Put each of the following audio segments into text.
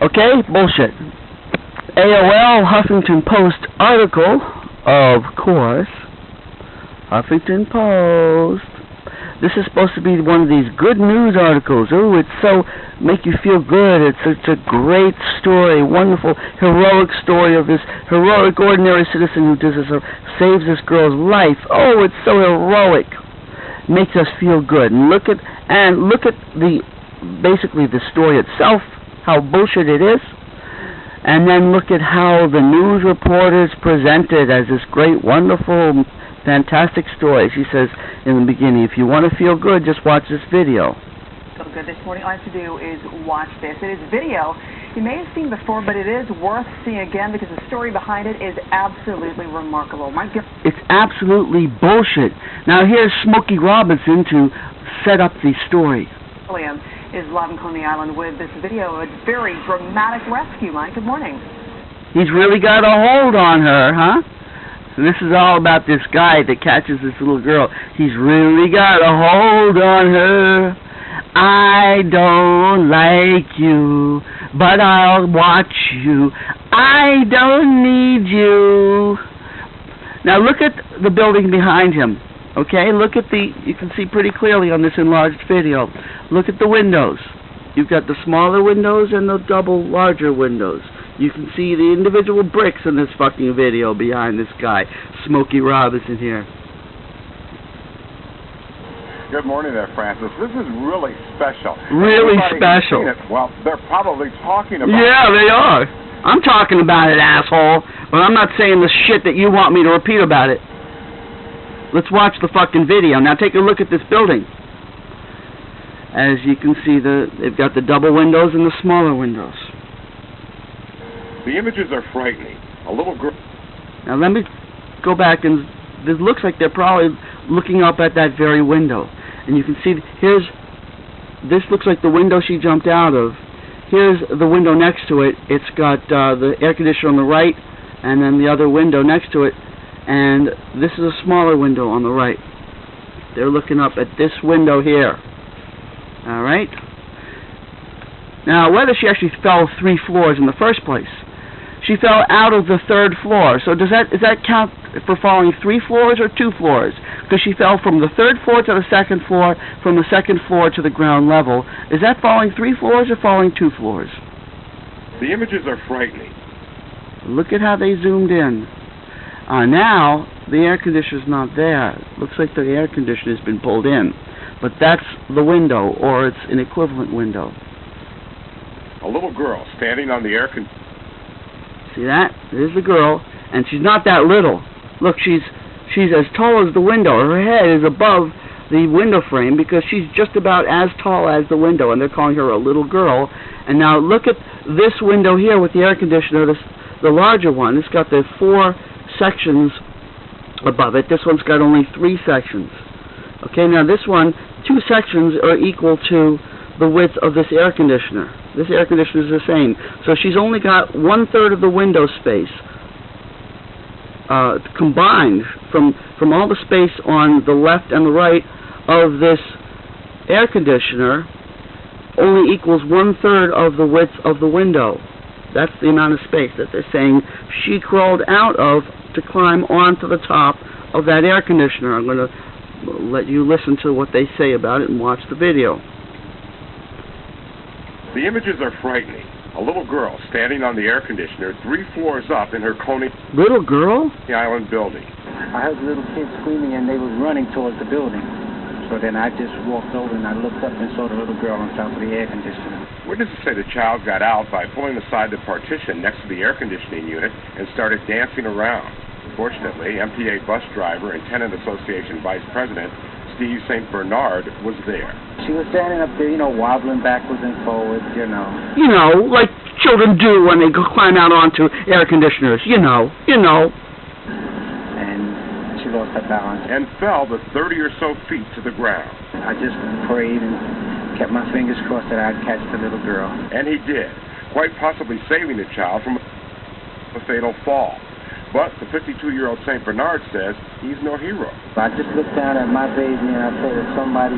Okay? Bullshit. AOL Huffingtonpost article, of course. Huffingtonpost. This is supposed to be one of these good news articles. Oh, it's so make you feel good. It's such a great story, wonderful, heroic story of this heroic, ordinary citizen who does this, saves this girl's life. Oh, it's so heroic. Makes us feel good. And look at the basically the story itself, how bullshit it is, and then look at how the news reporters present it as this great, wonderful, fantastic story. She says in the beginning, if you want to feel good, just watch this video. So good this morning. All you have to do is watch this. It is video you may have seen before, but it is worth seeing again because the story behind it is absolutely remarkable. It's absolutely bullshit. Now here's Smokey Robinson to set up the story. William is live in Coney Island with this video. A very dramatic rescue, Mike. Good morning. He's really got a hold on her, huh? So this is all about this guy that catches this little girl. He's really got a hold on her. I don't like you, but I'll watch you. I don't need you. Now look at the building behind him. Okay, look at you can see pretty clearly on this enlarged video. Look at the windows. You've got the smaller windows and the double larger windows. You can see the individual bricks in this fucking video behind this guy, Smokey Robinson here. Good morning there, Francis. This is really special. Really special. Well, they're probably talking about it. Yeah, they are. I'm talking about it, asshole. But I'm not saying the shit that you want me to repeat about it. Let's watch the fucking video. Now take a look at this building. As you can see, they've got the double windows and the smaller windows. The images are frightening. A little girl. Now let me go back, and it looks like they're probably looking up at that very window. And you can see, this looks like the window she jumped out of. Here's the window next to it. It's got the air conditioner on the right, and then the other window next to it. And this is a smaller window on the right. They're looking up at this window here. Alright? Now, whether she actually fell 3 floors in the first place. She fell out of the 3rd floor. So does that count for falling 3 floors or 2 floors? Because she fell from the 3rd floor to the 2nd floor, from the 2nd floor to the ground level. Is that falling 3 floors or falling 2 floors? The images are frightening. Look at how they zoomed in. Now, the air conditioner's not there. Looks like the air conditioner has been pulled in. But that's the window, or it's an equivalent window. A little girl standing on the air conditioner. See that? There's the girl, and she's not that little. Look, she's as tall as the window. Her head is above the window frame because she's just about as tall as the window, and they're calling her a little girl. And now look at this window here with the air conditioner, the larger one. It's got the 4 sections above it. This one's got only 3 sections. Okay, now this one, 2 sections are equal to the width of this air conditioner. This air conditioner is the same. So she's only got 1/3 of the window space combined from all the space on the left and the right of this air conditioner only equals 1/3 of the width of the window. That's the amount of space that they're saying she crawled out of to climb onto the top of that air conditioner. I'm going to let you listen to what they say about it and watch the video. The images are frightening. A little girl standing on the air conditioner 3 floors up in her Coney Little girl? Island building. I heard the little kids screaming and they were running towards the building. So then I just walked over and I looked up and saw the little girl on top of the air conditioner. Witnesses say the child got out by pulling aside the partition next to the air conditioning unit and started dancing around. Fortunately, MTA bus driver and Tenant Association Vice President Steve St. Bernard was there. She was standing up there, wobbling backwards and forwards, You know, like children do when they climb out onto air conditioners, you know. And she lost her balance. And fell the 30 or so feet to the ground. I just prayed and kept my fingers crossed that I'd catch the little girl. And he did, quite possibly saving the child from a fatal fall. But the 52-year-old St. Bernard says he's no hero. I just looked down at my baby and I said if somebody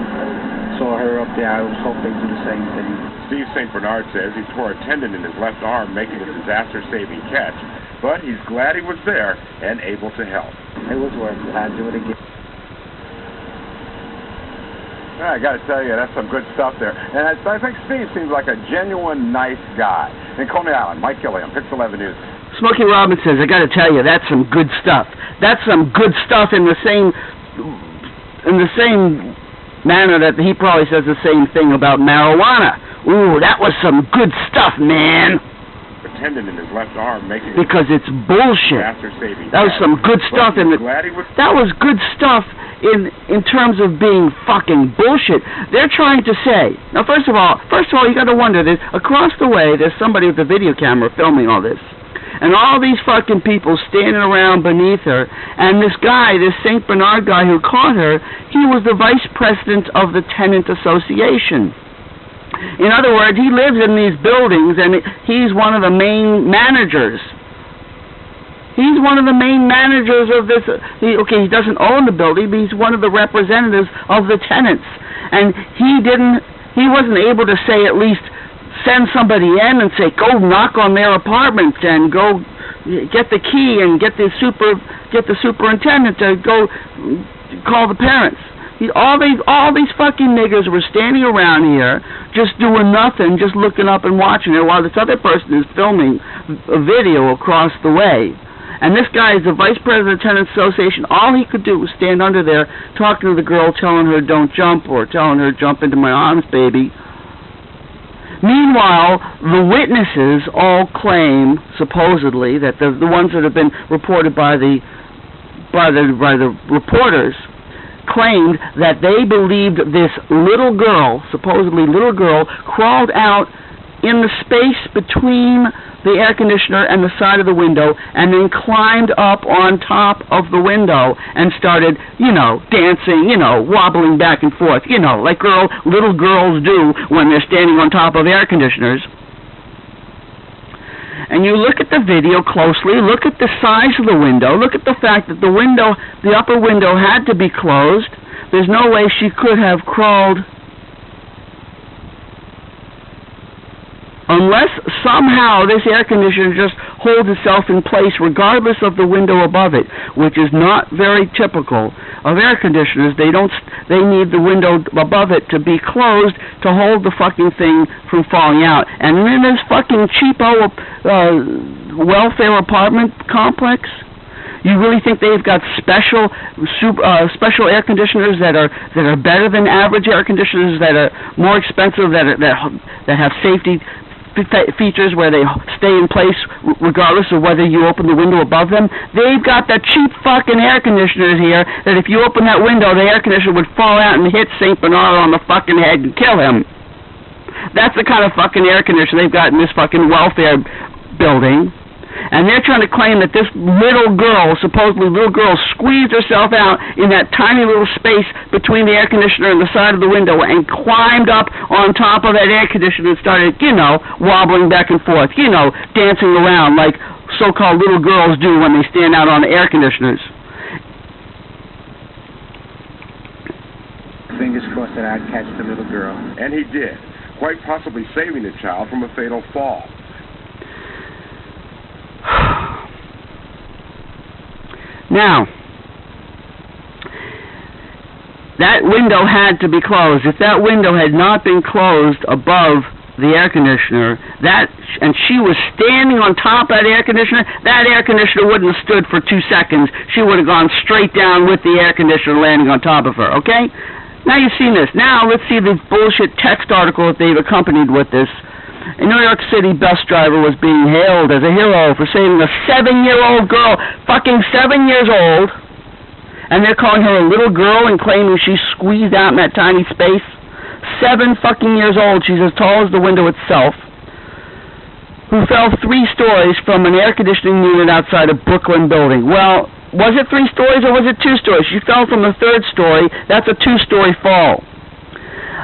saw her up there, I would hope they'd do the same thing. Steve St. Bernard says he tore a tendon in his left arm, making a disaster-saving catch, but he's glad he was there and able to help. It was worth it. I'd do it again. I got to tell you, that's some good stuff there. And I think Steve seems like a genuine nice guy. In Coney Island, Mike Gilliam, Pix 11 News. Smokey Robin says, I got to tell you, that's some good stuff. That's some good stuff in the same manner that he probably says the same thing about marijuana. Ooh, that was some good stuff, man. A tendon in his left arm, making because it's bullshit. That was some good stuff in the. That was good stuff in terms of being fucking bullshit. They're trying to say. Now, first of all, you got to wonder that across the way there's somebody with a video camera filming all this. And all these fucking people standing around beneath her, and this guy, this St. Bernard guy who caught her, he was the vice president of the tenant association. In other words, he lives in these buildings, and he's one of the main managers. He's one of the main managers of this. He doesn't own the building, but he's one of the representatives of the tenants. And he wasn't able to say, at least send somebody in and say, go knock on their apartment and go get the key and get the superintendent to go call the parents. All these fucking niggers were standing around here just doing nothing, just looking up and watching it while this other person is filming a video across the way. And this guy is the vice president of the tenant association. All he could do was stand under there talking to the girl, telling her don't jump, or telling her jump into my arms, baby. Meanwhile, the witnesses all claim, supposedly, that the ones that have been reported by the reporters, claimed that they believed this little girl, supposedly little girl, crawled out in the space between the air conditioner and the side of the window, and then climbed up on top of the window and started, dancing, wobbling back and forth, like little girls do when they're standing on top of air conditioners. And you look at the video closely, look at the size of the window, look at the fact that the upper window had to be closed. There's no way she could have crawled unless somehow this air conditioner just holds itself in place regardless of the window above it, which is not very typical of air conditioners. They need the window above it to be closed to hold the fucking thing from falling out. And in this fucking cheapo welfare apartment complex, you really think they've got special air conditioners that are better than average air conditioners, that are more expensive, that have safety features where they stay in place regardless of whether you open the window above them? They've got the cheap fucking air conditioners here that if you open that window, the air conditioner would fall out and hit St. Bernard on the fucking head and kill him. That's the kind of fucking air conditioner they've got in this fucking welfare building. And they're trying to claim that this supposedly little girl, squeezed herself out in that tiny little space between the air conditioner and the side of the window and climbed up on top of that air conditioner and started, wobbling back and forth, dancing around like so-called little girls do when they stand out on air conditioners. Fingers crossed that I'd catch the little girl. And he did, quite possibly saving the child from a fatal fall. Now, that window had to be closed. If that window had not been closed above the air conditioner, and she was standing on top of that air conditioner wouldn't have stood for 2 seconds. She would have gone straight down with the air conditioner landing on top of her, okay? Now you've seen this. Now let's see the bullshit text article that they've accompanied with this. A New York City bus driver was being hailed as a hero for saving a 7-year-old girl, fucking 7 years old, and they're calling her a little girl and claiming she's squeezed out in that tiny space. 7 fucking years old, she's as tall as the window itself, who fell 3 stories from an air conditioning unit outside a Brooklyn building. Well, was it 3 stories or was it 2 stories? She fell from the 3rd story. That's a 2-story fall.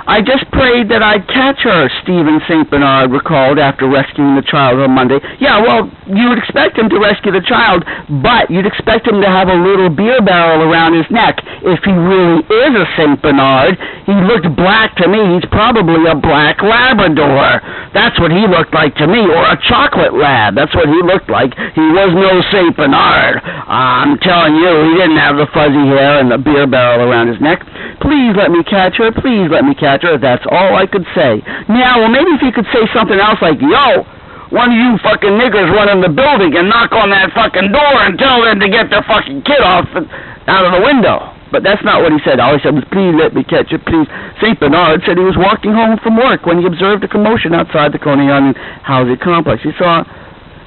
I just prayed that I'd catch her, Stephen St. Bernard recalled after rescuing the child on Monday. Yeah, well, you would expect him to rescue the child, but you'd expect him to have a little beer barrel around his neck. If he really is a St. Bernard, he looked black to me. He's probably a black Labrador. That's what he looked like to me, or a chocolate lab. That's what he looked like. He was no St. Bernard. I'm telling you, he didn't have the fuzzy hair and the beer barrel around his neck. Please let me catch her. Please let me catch her. That's all I could say. Now, well, maybe if you could say something else like, yo, one of you fucking niggers run in the building and knock on that fucking door and tell them to get their fucking kid out of the window. But that's not what he said. All he said was, please let me catch it, please. St. Bernard said he was walking home from work when he observed a commotion outside the Coney Island housing complex. He saw,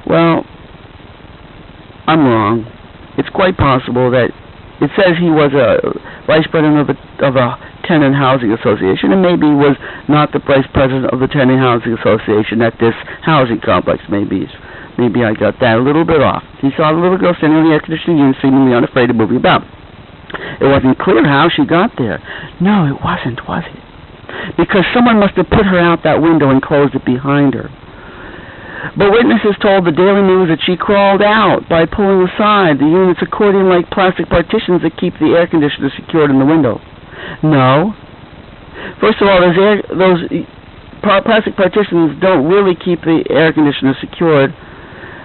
well, I'm wrong. It's quite possible that it says he was a vice president of a tenant housing association, and maybe he was not the vice president of the tenant housing association at this housing complex. Maybe I got that a little bit off. He saw the little girl standing in the air conditioning unit, seemingly unafraid of moving about. It wasn't clear how she got there. No, it wasn't, was it? Because someone must have put her out that window and closed it behind her. But witnesses told the Daily News that she crawled out by pulling aside the unit's accordion-like plastic partitions that keep the air conditioner secured in the window. No. First of all, those plastic partitions don't really keep the air conditioner secured.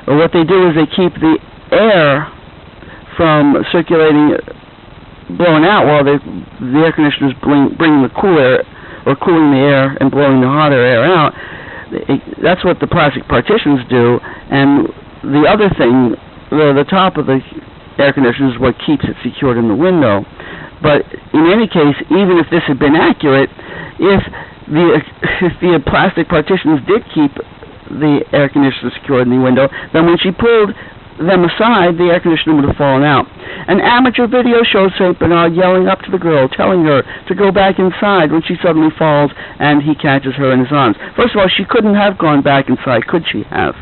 What they do is they keep the air from circulating, blowing out while the air conditioner's bringing the cool air, or cooling the air and blowing the hotter air out. That's what the plastic partitions do. And the other thing, the top of the air conditioner is what keeps it secured in the window. But in any case, even if this had been accurate, if the plastic partitions did keep the air conditioner secured in the window, then when she pulled them aside, the air conditioner would have fallen out. An amateur video shows St. Bernard yelling up to the girl, telling her to go back inside when she suddenly falls and he catches her in his arms. First of all, she couldn't have gone back inside, could she have?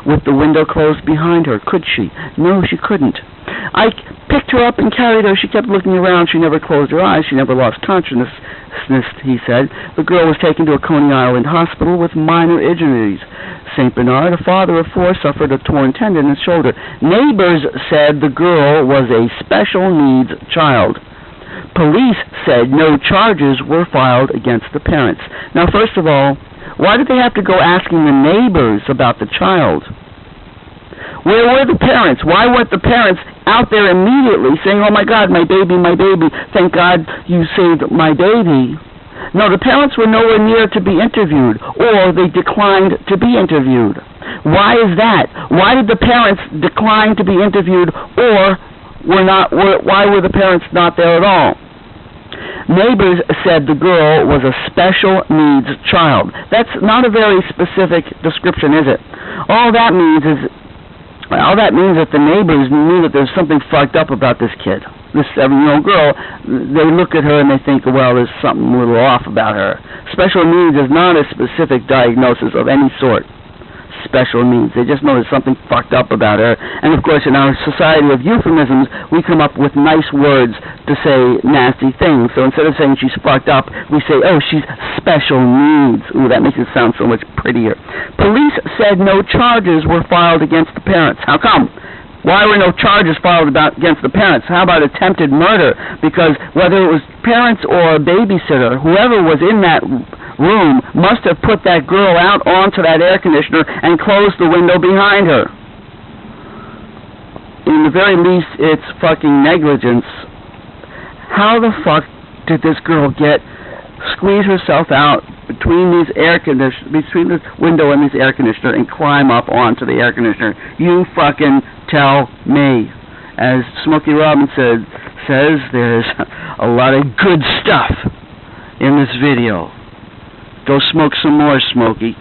With the window closed behind her, could she? No, she couldn't. I picked her up and carried her. She kept looking around. She never closed her eyes. She never lost consciousness, he said. The girl was taken to a Coney Island hospital with minor injuries. St. Bernard, a father of 4, suffered a torn tendon in his shoulder. Neighbors said the girl was a special needs child. Police said no charges were filed against the parents. Now, first of all, why did they have to go asking the neighbors about the child? Where were the parents? Why weren't the parents out there immediately saying, oh my God, my baby, thank God you saved my baby? No, the parents were nowhere near to be interviewed, or they declined to be interviewed. Why is that? Why did the parents decline to be interviewed, or why were the parents not there at all? Neighbors said the girl was a special needs child. That's not a very specific description, is it? All that means that the neighbors knew that there's something fucked up about this kid. This 7-year-old girl, they look at her and they think, well, there's something a little off about her. Special needs is not a specific diagnosis of any sort. Special needs. They just know there's something fucked up about her. And, of course, in our society of euphemisms, we come up with nice words to say nasty things. So instead of saying she's fucked up, we say, oh, she's special needs. Ooh, that makes it sound so much prettier. Police said no charges were filed against the parents. How come? Why were no charges filed against the parents? How about attempted murder? Because whether it was parents or a babysitter, whoever was in that room must have put that girl out onto that air conditioner and closed the window behind her. In the very least, it's fucking negligence. How the fuck did this girl squeeze herself out between the window and this air conditioner and climb up onto the air conditioner? You fucking tell me. As Smokey Robinson says, there's a lot of good stuff in this video. Go smoke some more, Smokey.